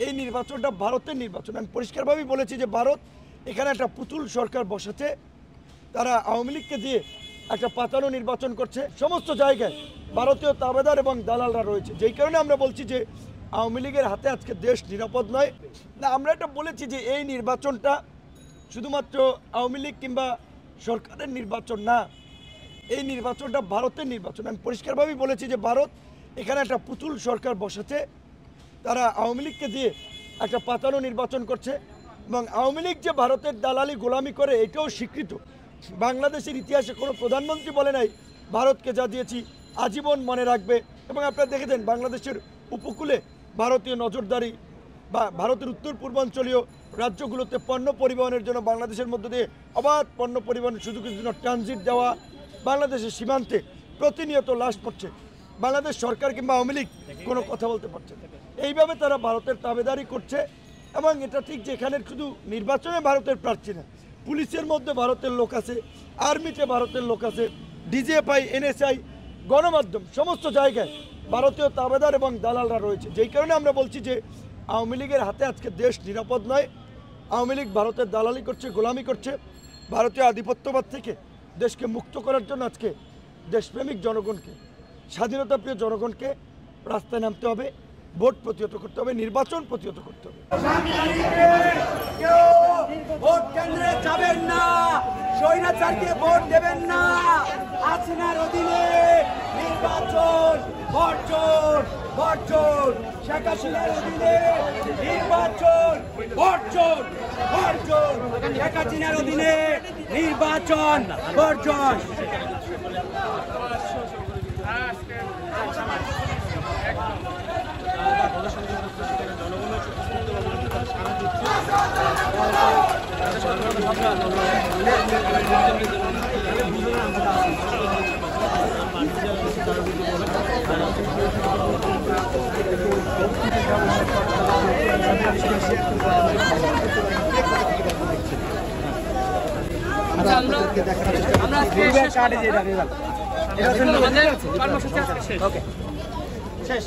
এই নির্বাচনটা ভারতের নির্বাচন। আমি পরিষ্কারভাবেই বলেছি যে ভারত এখানে একটা পুতুল সরকার বসাতে, তারা আওয়ামী লীগকে দিয়ে একটা পাতানো নির্বাচন করছে। সমস্ত জায়গায় ভারতীয় তাবেদার এবং দালালরা রয়েছে, যেই কারণে আমরা বলছি যে আওয়ামী লীগের হাতে আজকে দেশ নিরাপদ নয়। না, আমরা এটা বলেছি যে এই নির্বাচনটা শুধুমাত্র আওয়ামী লীগ কিংবা সরকারের নির্বাচন না, এই নির্বাচনটা ভারতের নির্বাচন। আমি পরিষ্কারভাবেই বলেছি যে ভারত এখানে একটা পুতুল সরকার বসাতে, তারা আওয়ামী লীগকে দিয়ে একটা পাতানো নির্বাচন করছে এবং আওয়ামী লীগ যে ভারতের দালালি গোলামি করে এটাও স্বীকৃত। বাংলাদেশের ইতিহাসে কোনো প্রধানমন্ত্রী বলে নাই ভারতকে যা দিয়েছি আজীবন মনে রাখবে। এবং আপনারা দেখেছেন বাংলাদেশের উপকূলে ভারতীয় নজরদারি বা ভারতের উত্তর পূর্বাঞ্চলীয় রাজ্যগুলোতে পণ্য পরিবহনের জন্য বাংলাদেশের মধ্য দিয়ে অবাধ পণ্য পরিবহনের সুযোগের জন্য ট্রানজিট দেওয়া, বাংলাদেশের সীমান্তে প্রতিনিয়ত লাশ পড়ছে, বাংলাদেশ সরকার কিংবা আওয়ামী লীগ কোনো কথা বলতে পারছে না। এইভাবে তারা ভারতের তাবেদারি করছে। এবং এটা ঠিক যে এখানে শুধু নির্বাচনে ভারতের প্রার্থী না, পুলিশের মধ্যে ভারতের লোক আছে, আর্মিতে ভারতের লোক আছে, ডিজিএফআই, এনএসআই, গণমাধ্যম, সমস্ত জায়গায় ভারতীয় তাবেদার এবং দালালরা রয়েছে। যেই কারণে আমরা বলছি যে আওয়ামী লীগের হাতে আজকে দেশ নিরাপদ নয়। আওয়ামী লীগ ভারতের দালালি করছে, গোলামি করছে। ভারতীয় আধিপত্যবাদ থেকে দেশকে মুক্ত করার জন্য আজকে দেশপ্রেমিক জনগণকে, স্বাধীনতাপ্রিয় জনগণকে রাস্তায় নামতে হবে, ভোট প্রতিহত করতে হবে, নির্বাচন প্রতিহত করতে হবে। ভোট কেন্দ্রে যাবেন না, স্বৈরাচারকে ভোট দেবেন না। হাসিনার অধীনে নির্বাচন বর্জন বর্জন, শেখ হাসিনার অধীনে নির্বাচন বর্জন বর্জন, শেখ হাসিনার অধীনে নির্বাচন বর্জন। শেষ